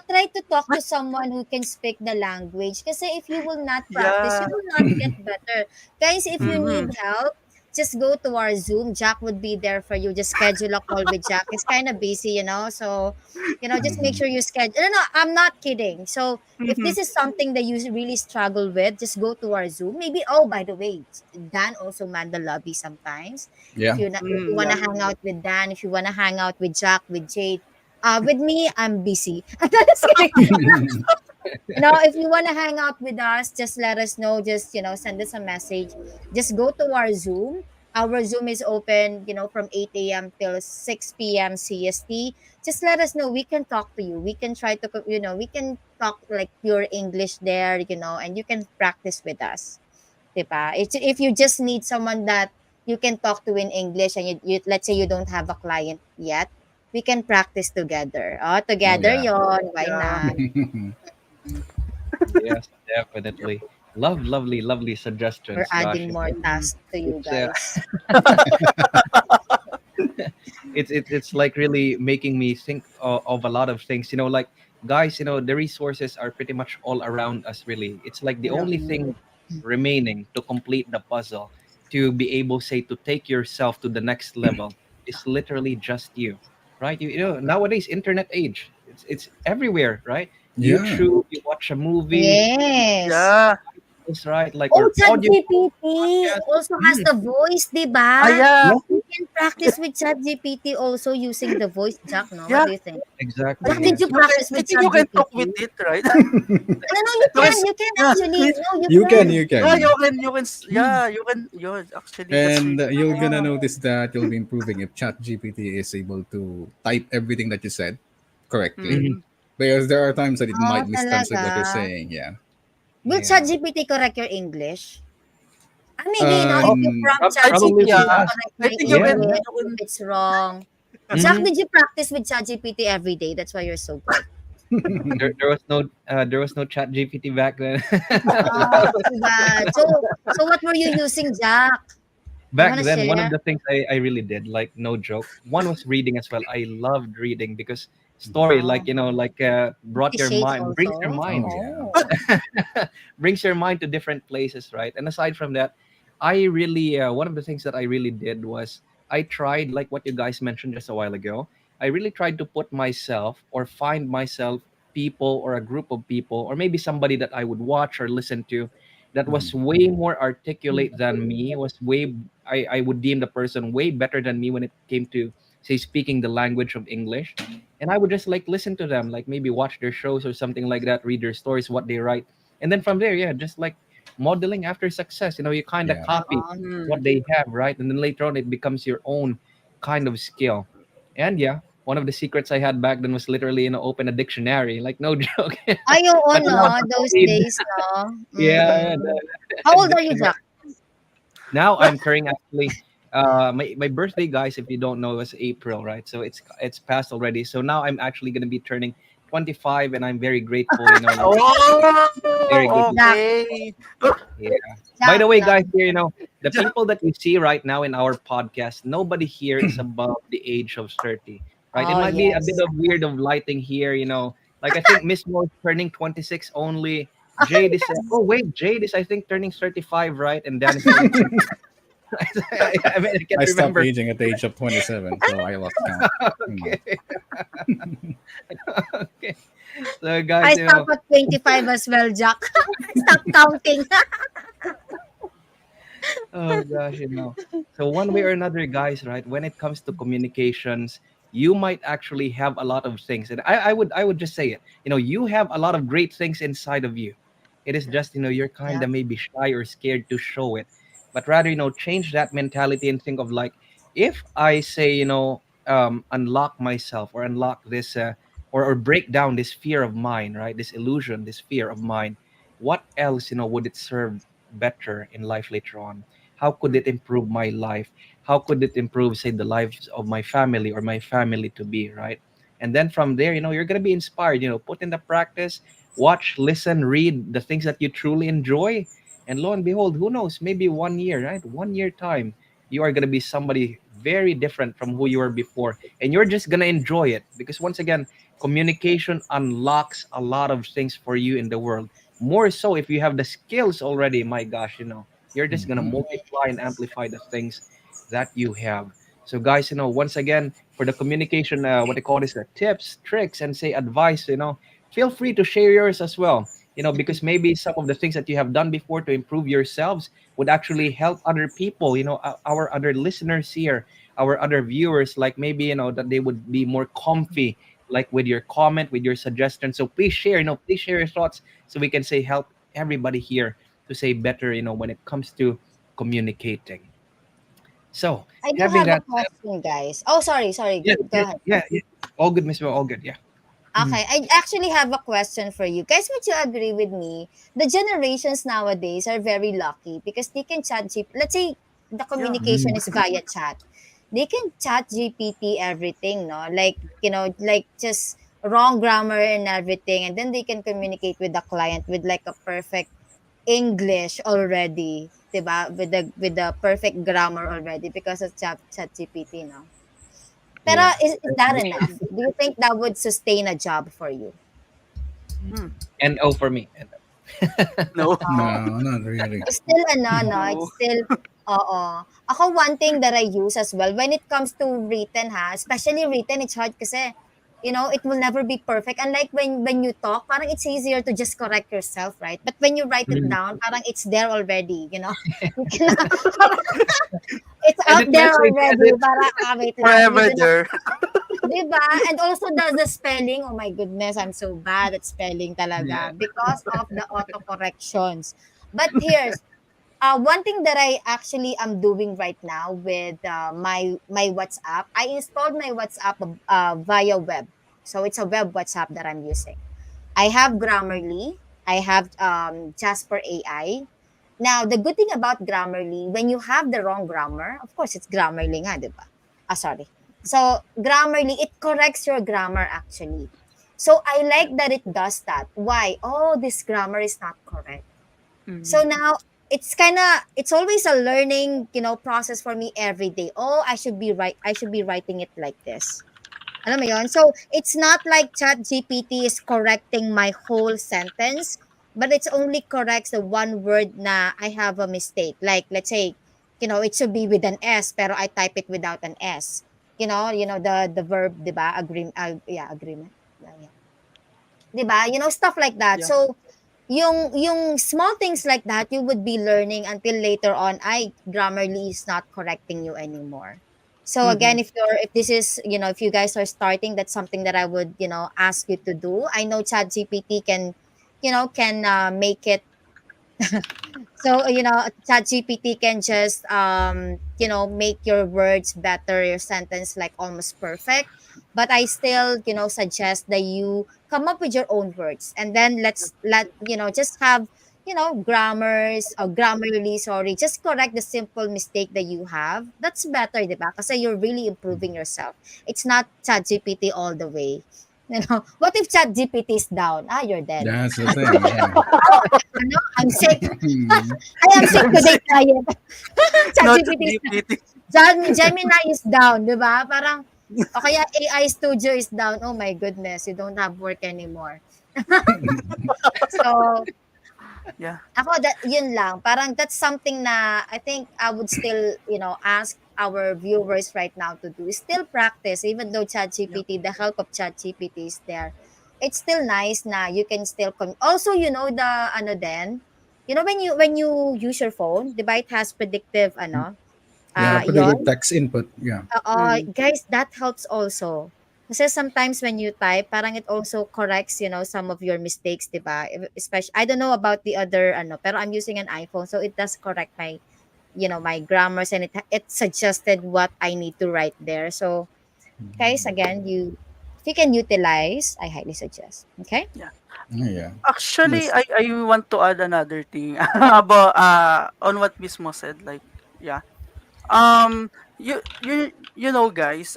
try to talk But to someone who can speak the language. Kasi if you will not practice, you yeah. will not get better. Guys, if you Mm-hmm. need help, just go to our Zoom. Jack would be there for you. Just schedule a call with Jack. It's kind of busy, so just make Mhm. sure you schedule. No, no, I'm not kidding. So if Mm-hmm. this is something that you really struggle with, just go to our Zoom. Maybe, oh, by the way, Dan also man the lobby sometimes. Yeah. If you Mm, wanna yeah. hang out with Dan, if you wanna hang out with Jack, with Jade, with me, I'm busy. Just kidding. If you wanna hang out with us, just let us know. Just send us a message. Just go to our Zoom. Our Zoom is open, from 8 a.m. till 6 p.m. CST. Just let us know. We can talk to you. We can try to, we can talk like pure English there, and you can practice with us. Diba? If you just need someone that you can talk to in English, and let's say you don't have a client yet, we can practice together. Oh, Oh together yeah. yon. Why Yeah. not? Yes, definitely. Lovely, lovely We're suggestions. Gosh, adding more Mm-hmm. tasks to you it's guys. it's like really making me think of a lot of things. Like guys, the resources are pretty much all around us. Really, it's like the Yeah. only Mhm. thing remaining to complete the puzzle, to be able, say, to take yourself to the next level, is literally just you, right? Nowadays, internet age, it's everywhere, right? Yeah. YouTube, you watch a movie, Yes. Yeah. it's right, like, Oh, or audio ChatGPT podcast. also has Mm, the voice, di Ah, ba? yeah. yeah, You can practice with ChatGPT also using the voice, Jack, no? What Yeah. do you think? I Jack, exactly. did think you Yes. practice I with think you can talk with ChatGPT? it, right? No, no, you You can can. s- You can yeah. actually. No, you You can, can. you Yeah, can. yeah, you actually that's And really you're gonna Oh, notice that you'll be improving if ChatGPT is able to type everything that you said correctly. Mhm. mm-hmm. Because there are times that it might oh, mistranslate talaga. what you're saying. Yeah. Will Yeah. ChatGPT correct your English? Maybe, if you Um, prompt I think Probably ChatGPT for yeah. to us. correct I my think Yeah. English you if can it's wrong. Jack, Hmm. did you practice with ChatGPT every day? That's why you're so good. There was no chat GPT back then. Oh, too bad. So what were you using, Jack? You Back wanna then, one of share? the things I really did, like no joke, one was reading as well. I loved reading because story, Oh, brought Fifty your Shades mind, brings your also. mind, oh yeah. Oh, brings your mind to different places, right? And aside from that, I really one of the things that I really did was I tried, like what you guys mentioned just a while ago. I really tried to put myself or find myself people or a group of people or maybe somebody that I would watch or listen to that was Mhm. way more articulate than me, was way I would deem the person way better than me when it came to say speaking the language of English. And I would just like listen to them, like maybe watch their shows or something like that, read their stories, what they write. And then from there, yeah, just like modeling after success, you kind of Yeah. copy oh. what mm, they have, right? And then later on it becomes your own kind of skill. And yeah, one of the secrets I had back then was literally, open a dictionary, like no joke. Ay, oo, Like no? now I Those read, days, no? yeah, Mm. How the old are you, dictionary. Jack? Now I'm carrying actually my birthday, guys, if you don't know, was April, right? So it's passed already. So now I'm actually gonna be turning 25, and I'm very grateful, like very good. oh, Jack, okay. Yeah. By Jack, the way, no. guys, here, the people that you see right now in our podcast, nobody here is above the age of 30, right? It Oh, might be a bit yes. of weird of lighting here. Like I think Miss Mo is turning 26 only. Jade is, oh wait, Jade is I think turning 35, right? And Dan is turning 20. I mean, I can't I stopped remember. aging at the age of 27, so I lost count. Hmm. Okay, okay. So, guys, I stop at 25 as well, Jack. Stop counting. oh gosh. So one way or another, guys, right? When it comes to communications, you might actually have a lot of things, and I would just say it. You have a lot of great things inside of you. It is just you're kind Yeah. of maybe shy or scared to show it, but rather change that mentality and think of like, if I say unlock myself or unlock this or break down this fear of mine, right? This illusion, this fear of mine. What else would it serve better in life later on? How could it improve my life? How could it improve, say, the lives of my family or my family to be, right? And then from there, you're going to be inspired, put in the practice, watch, listen, read the things that you truly enjoy. And lo and behold, who knows, maybe 1 year, right? 1 year time, you are going to be somebody very different from who you were before. And you're just going to enjoy it because, once again, communication unlocks a lot of things for you in the world. More so if you have the skills already, my gosh, you're just gonna Hmm. multiply and amplify the things that you have. So, guys, once again, for the communication, what they call this, tips, tricks, and say advice, feel free to share yours as well. Because maybe some of the things that you have done before to improve yourselves would actually help other people. Our other listeners here, our other viewers, like maybe that they would be more comfy, like with your comment, with your suggestion. So please share. Please share your thoughts so we can say help everybody here to say better, when it comes to communicating. So, I do having have a that said, question, guys. Oh, sorry. yeah, Go yeah, ahead. yeah, yeah. All good, Miss Will, all good, yeah. Okay, I actually have a question for you. Guys, would you agree with me? The generations nowadays are very lucky because they can chat let's say the Yeah. communication is via chat. They can chat GPT everything, no? Like just wrong grammar and everything, and then they can communicate with the client with like a perfect English already, 'di ba? With the perfect grammar already because of chat GPT, no? Pero Yeah. is that enough? Do you think that would sustain a job for you? Mm, And oh, for me. And no. No, not really. It's still ano, no? No. It's still, oo. Ako, one thing that I use as well, when it comes to written ha, especially written, it's hard kasi, it will never be perfect. Unlike when you talk, parang it's easier to just correct yourself, right? But when you write it Mm. down, parang it's there already. You can, it's out Edit there message, already. edit. Parang, wait lang. You Forever do not, there. diba? And also the spelling, oh my goodness, I'm so bad at spelling Yeah. talaga because of the autocorrections. But here's one thing that I actually am doing right now with my WhatsApp. I installed my WhatsApp via web, so it's a web WhatsApp that I'm using. I have Grammarly. I have Jasper AI. Now, the good thing about Grammarly, when you have the wrong grammar, of course, it's Grammarly nga, di ba? Ah, sorry. So, Grammarly, it corrects your grammar actually. So, I like that it does that. Why? Oh, this grammar is not correct. So Mhm. now, it's always a learning, process for me every day. Oh, I should be writing it like this. Alam mo yon? So, it's not like Chat GPT is correcting my whole sentence, but it's only corrects the one word na I have a mistake. Like, let's say, it should be with an S, pero I type it without an S. The verb, di ba? Yeah, agreement. Yeah. Di ba? Stuff like that. Yeah. So, yung small things like that, you would be learning until later on, Grammarly is not correcting you anymore. So again, Mhm. if this is, if you guys are starting, that's something that I would, ask you to do. I know ChatGPT can make it. So, ChatGPT can just, make your words better, your sentence like almost perfect. But I still, suggest that you come up with your own words, and then just have, grammars or grammarly, sorry, just correct the simple mistake that you have. That's better, diba? Kasi you're really improving yourself. It's not ChatGPT all the way. What if ChatGPT is down? Ah, you're dead. That's the thing. Yeah. Oh, I'm sick. I am sick today, client. No chat ChatGPT is GPT. Gemini is down, di ba? Parang, o kaya AI Studio is down. Oh my goodness, you don't have work anymore. So, Yeah. ako, yun lang. Parang that's something na I think I would still, ask our viewers right now to do. Is still practice, even though Yeah. ChatGPT, the help of ChatGPT is there. It's still nice na you can still also, the ano din, when you use your phone, di ba, it has predictive Yeah, predictive yon. text input. Yeah. Mhm. Guys, that helps also. Kasi sometimes when you type, parang it also corrects, some of your mistakes, 'di ba? Especially, I don't know about the other, pero I'm using an iPhone, so it does correct my grammars, and it suggested what I need to write there. So, guys, again, if you can utilize, I highly suggest. Okay? Yeah. Yeah. Actually, Yes. I want to add another thing about on what Bismo said. Like, yeah. You know, guys.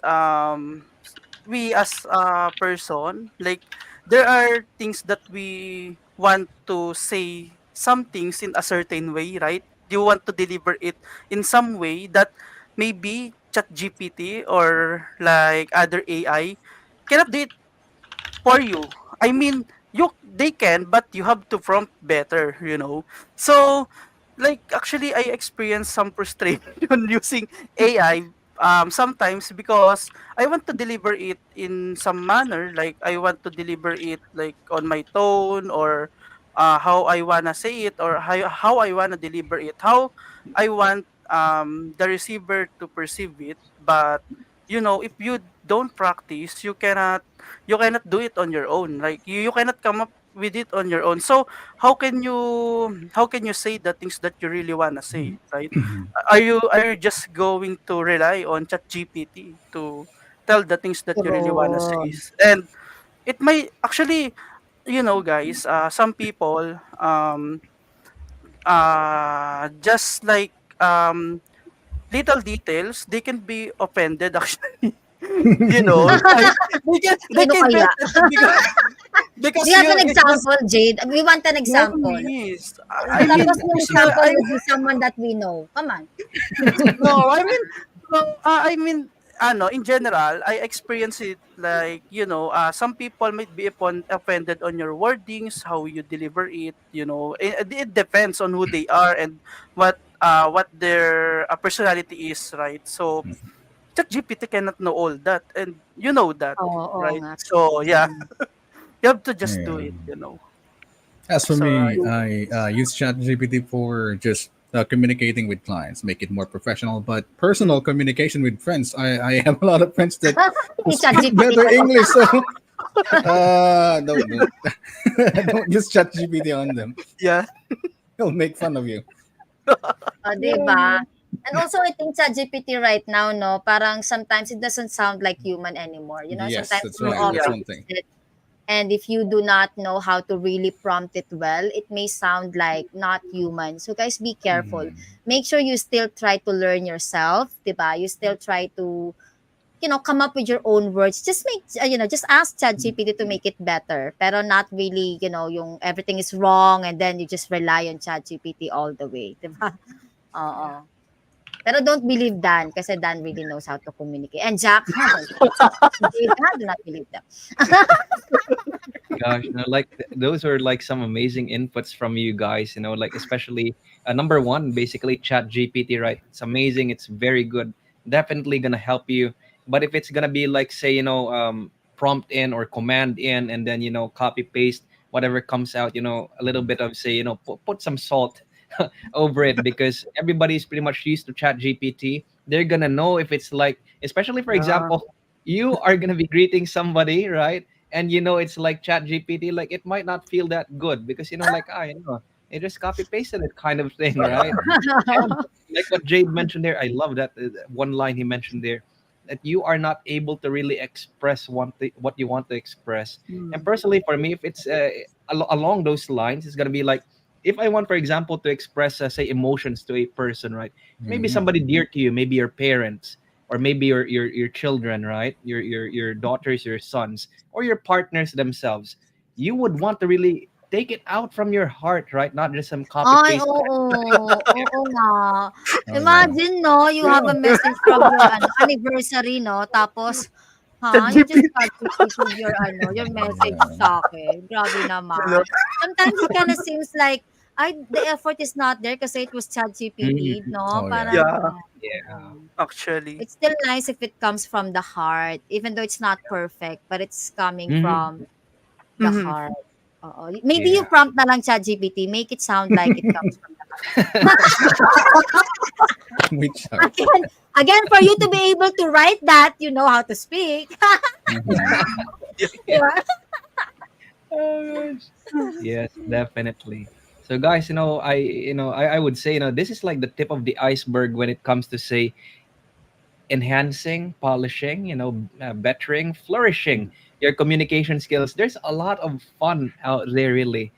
We as a person, like, there are things that we want to say some things in a certain way, right? You want to deliver it in some way that maybe chat GPT or like other AI cannot do it for you. I mean, they can, but you have to prompt better, you know. So, like, actually, I experienced some frustration using AI sometimes because I want to deliver it in some manner, like I want to deliver it like on my tone, or how I wanna say it, or how I wanna deliver it, how I want the receiver to perceive it. But if you don't practice, you cannot do it on your own. Like, you cannot come up with it on your own. So how can you say the things that you really wanna say, right? Are you just going to rely on chat GPT to tell the things that you really wanna say? True. And it may actually, guys, some people, just like, little details, they can be offended actually. Like, they can Sino be kaya? offended Do because you have you an it was example, Jade? We want an no, example. miss. I Tapos mean, yung example would be someone that we know. Come on. no, I mean, no, I mean, in general, I experience it like, some people might be offended on your wordings, how you deliver it. It depends on who they are and what their personality is, right? So, ChatGPT cannot know all that, and you know that, Oo right? nga. So, yeah, Mm. you have to just do Yeah. it. As for So, me, I use ChatGPT for just communicating with clients, make it more professional. But personal mm, communication with friends, I have a lot of friends that Si speak ChatGPT better talaga. English, so don't don't use ChatGPT on them. yeah. He'll make fun of you. Oh, 'di ba? And also, I think ChatGPT right now, no, parang sometimes it doesn't sound like human anymore. Yes, Sometimes that's when you right. Mm, That's offer yeah. one use thing. it, And if you do not know how to really prompt it well, it may sound like not human. So guys, be careful. Mhm. Make sure you still try to learn yourself, diba? You still try to, come up with your own words. Just make, just ask ChatGPT to make it better. Pero not really, yung everything is wrong and then you just rely on ChatGPT all the way, diba? Oo. Pero don't believe Dan kasi Dan really knows how to communicate. And Jack, oh my God. Believe that, do not believe them. Gosh, like those are like some amazing inputs from you guys. Like especially number one, basically Chat GPT, right? It's amazing. It's very good. Definitely gonna help you. But if it's gonna be like say, prompt in or command in, and then copy paste whatever comes out, a little bit of say, put some salt over it because everybody's pretty much used to Chat GPT. They're gonna know if it's like, especially for Yeah. example, you are gonna be greeting somebody, right? And it's like Chat GPT, like it might not feel that good because like it just copy pasted it kind of thing, right? And like what Jade mentioned there, I love that one line he mentioned there, that you are not able to really express what you want to express. And Mm. personally, for me, if it's along those lines, it's gonna be like if I want, for example, to express say emotions to a person, right? Maybe Mhm. somebody dear to you, maybe your parents, or maybe your children, right? Your daughters, your sons, or your partners themselves. You would want to really take it out from your heart, right? Not just some copy Ay, paste. oo. Oo nga. Oh yeah. Imagine 'no, you have a Yeah. message from your anniversary 'no, tapos, you just ChatGPT. ChatGPT'd your message Yeah. sa'kin. Grabe naman. Sometimes it kinda seems like, ay, the effort is not there kasi it was ChatGPT Mhm. 'no, Oh yeah. parang, Yeah, Yeah. actually. it's still nice if it comes from the heart, even though it's not perfect, but it's coming Mhm. from the Mhm. heart. Oo. Maybe you Yeah. prompt na lang ChatGPT, make it sound like it comes from the heart. Which are. Again, again, for you to be able to write that, you know how to speak. Mhm. Yeah. Diba? Oh gosh. Yes, definitely. So guys, I would say, this is like the tip of the iceberg when it comes to say enhancing, polishing, bettering, flourishing your communication skills. There's a lot of fun out there, really.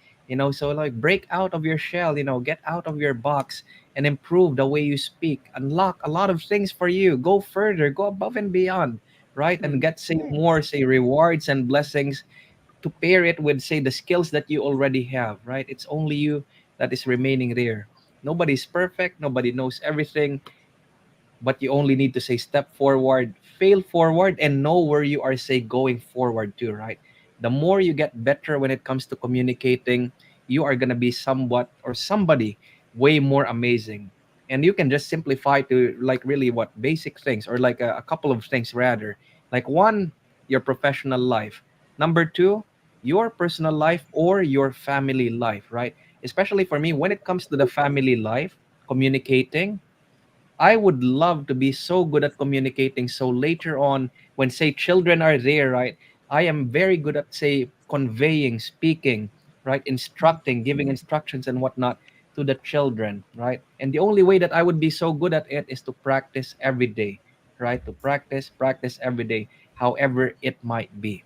So like break out of your shell, get out of your box and improve the way you speak. Unlock a lot of things for you. Go further, go above and beyond, right? And Mhm. get say more, Yes. say rewards and blessings to pair it with say the skills that you already have, right? It's only you that is remaining there. Nobody's perfect, nobody knows everything, but you only need to say step forward, fail forward, and know where you are say going forward to, right? The more you get better when it comes to communicating, you are gonna be somewhat or somebody way more amazing. And you can just simplify to like really what basic things or like a couple of things rather. Like one, your professional life. Number two, your personal life or your family life, right? Especially for me, when it comes to the family life, communicating, I would love to be so good at communicating. So later on, when say children are there, right? I am very good at say conveying, speaking, right? Instructing, giving instructions and whatnot to the children, right? And the only way that I would be so good at it is to practice every day, right? To practice every day, however it might be.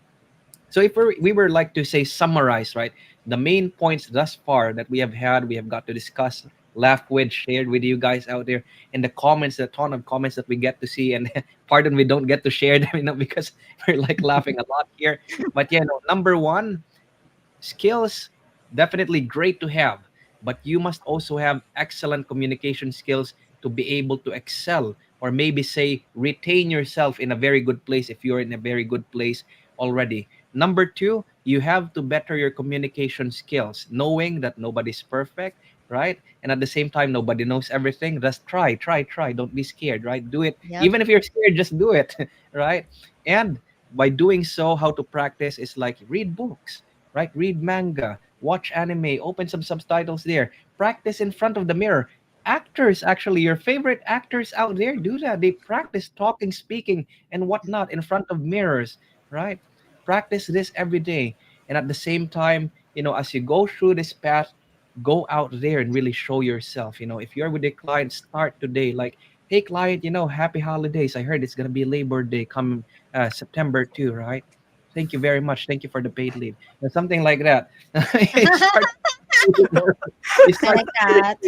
So if we were like to say summarize, right, the main points thus far that we have got to discuss, laugh with, shared with you guys out there in the comments, the ton of comments that we get to see, and pardon, we don't get to share them, because we're like laughing a lot here. But yeah, no, number one, skills, definitely great to have, but you must also have excellent communication skills to be able to excel or maybe say retain yourself in a very good place if you're in a very good place already. Number two, you have to better your communication skills, knowing that nobody's perfect, right? And at the same time, nobody knows everything. Just try. Don't be scared, right? Do it. Yep. Even if you're scared, just do it, right? And by doing so, how to practice is like read books, right? Read manga, watch anime, open some subtitles there, practice in front of the mirror. Actors, actually, your favorite actors out there do that. They practice talking, speaking, and whatnot in front of mirrors, right? Practice this every day. And at the same time, as you go through this path, go out there and really show yourself. If you're with a client, start today. Like, hey, client, happy holidays. I heard it's going to be Labor Day coming September 2, right? Thank you very much. Thank you for the paid leave. And something like that. You start you I start like that.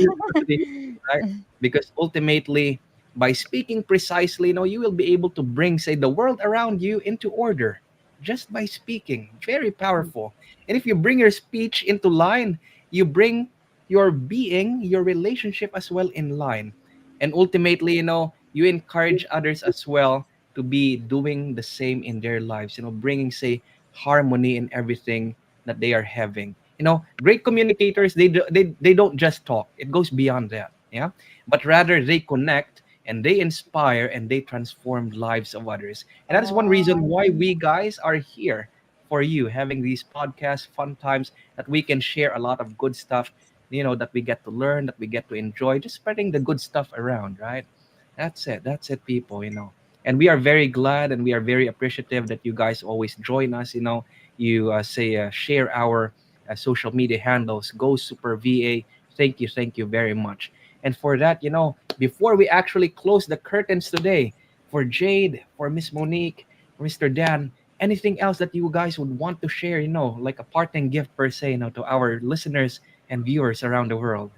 right? Because ultimately, by speaking precisely, you will be able to bring, say, the world around you into order just by speaking. Very powerful. And if you bring your speech into line, you bring your being, your relationship as well in line. And ultimately, you encourage others as well to be doing the same in their lives, bringing, say, harmony in everything that they are having. Great communicators, they don't just talk. It goes beyond that. Yeah. But rather they connect and they inspire and they transform lives of others. And that is one reason Oh, why we guys are here for you, having these podcast fun times that we can share a lot of good stuff, that we get to learn, that we get to enjoy, just spreading the good stuff around, right? That's it, people. And we are very glad and we are very appreciative that you guys always join us. You say share our social media handles. Go Super VA. Thank you very much. And for that, before we actually close the curtains today, for Jade, for Miss Monique, for Mr. Dan, anything else that you guys would want to share, like a parting gift per se, to our listeners and viewers around the world?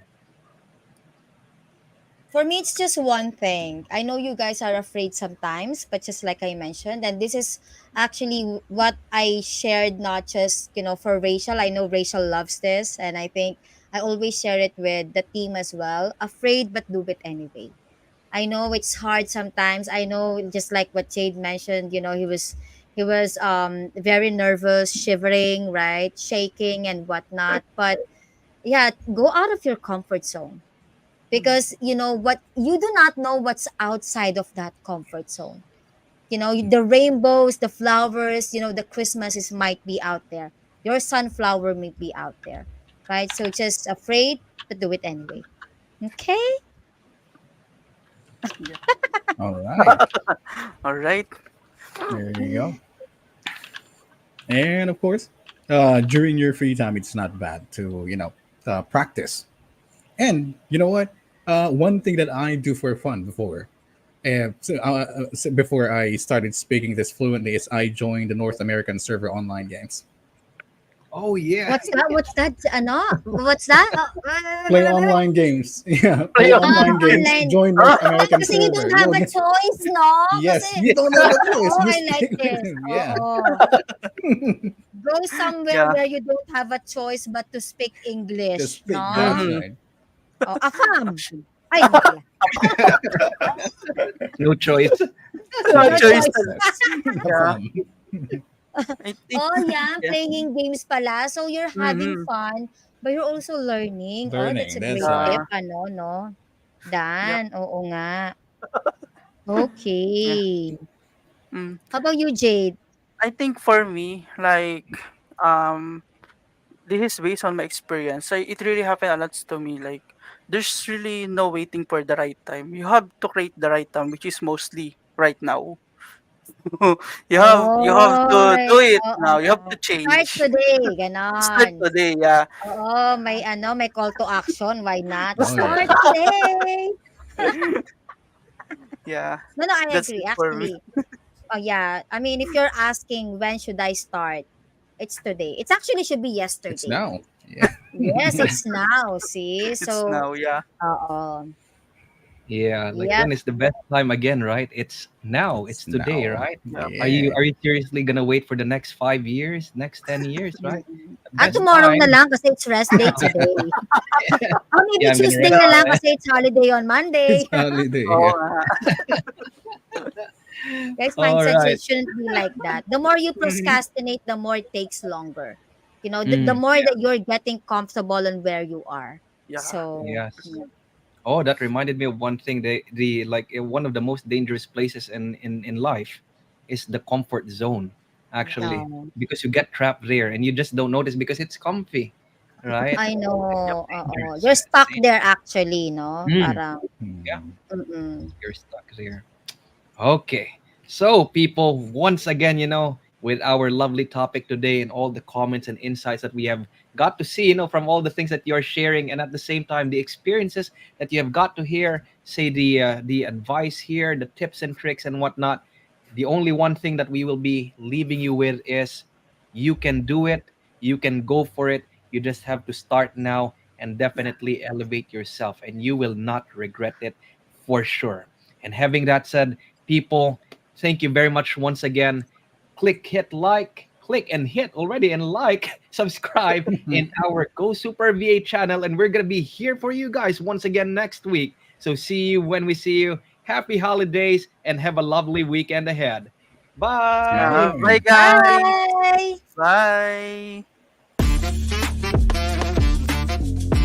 for me, it's just one thing. I know you guys are afraid sometimes, but just like I mentioned, and this is actually what I shared, not just, for Rachel. I know Rachel loves this, and I think I always share it with the team as well. Afraid, but do it anyway. I know it's hard sometimes. I know, just like what Jade mentioned, he was very nervous, shivering, right, shaking and whatnot. But yeah, go out of your comfort zone, because what you do not know what's outside of that comfort zone. The rainbows, the flowers, the Christmases might be out there. Your sunflower may be out there, right? So just afraid, but do it anyway. Okay. Yeah. All right. All right. There you go. And of course, during your free time, it's not bad to, practice. And you know what? One thing that I do for fun before I started speaking this fluently is I joined the North American server online games. Oh yeah. What's that? What's that? Ano? What's that? Play online games. Yeah, Play play on. online games. Online. Join North American Kasi you don't server. have You'll a get choice, no? Kasi, yes. You don't have a choice. oh, You I stay like with this. him. Yeah. Oo. Go somewhere Yeah. where you don't have a choice but to speak Just English, speak. That's no? Mm-hmm. right. Oh, afam. Actually, Ay, hindi pala. No choice. no No Yes. choice. choice. That's Yeah. fun. I think. Oh, yeah, Yeah. playing games pala. So you're having Mm-hmm. fun, but you're also learning. Oh, that's Learning. a That's great right. tip, Yeah. no? Yep. Dan, oo nga. Yeah. Okay. Mm. How about you, Jade? I think for me, like, um, this is based on my experience. So it really happened a lot to me. Like, there's really no waiting for the right time. You have to create the right time, which is mostly right now. You have to Oy, do it now. You have oo. to Start change. today, Start ganon. today, yeah. Oo, may call to action, why not? Oh Start yeah. today! Yeah. No, no, I That's agree, it for me. actually. Oh, yeah. I mean, if you're asking when should I start, it's today. It's actually should be It's yesterday. now. Yeah. Yes, it's now, see? It's So, now, yeah. oo. Yeah, like Yep. when is the best time again, right? It's now, It's it's today, now. right? Yeah. Are Yeah. you are you seriously gonna wait for the next 5 years, next 10 years, right? Mm. The Ah, best tomorrow na time lang kasi it's rest day now. today. Oh, maybe Yeah, I'm gonna Tuesday rest na now. lang kasi it's holiday on It's Monday. holiday. Oo Yeah. nga. Guys, All mindset right. shouldn't be like that. The more you Mhm. procrastinate, the more it takes longer. The Mm, more that you're getting comfortable on where you are. Yeah. So, yes. Oh, that reminded me of one thing. The like one of the most dangerous places in life is the comfort zone, Yeah. actually, um, because you get trapped there and you just don't notice because it's comfy, right? I Yep. know, Dangerous. you're It's stuck there dangerous. actually, no? Mm, Parang, yeah, Hmm. mm-mm. you're stuck there. Okay. So, people, once again, with our lovely topic today and all the comments and insights that we have got to see, from all the things that you're sharing, and at the same time, the experiences that you have got to hear, say the advice here, the tips and tricks and whatnot. The only one thing that we will be leaving you with is you can do it, you can go for it. You just have to start now and definitely elevate yourself, and you will not regret it for sure. And having that said, people, thank you very much once again. Click, hit like, click and hit already and like, subscribe in our Go Super VA channel. And we're going to be here for you guys once again next week. So see you when we see you. Happy holidays and have a lovely weekend ahead. Bye. Bye, Yeah. guys. Bye. Bye.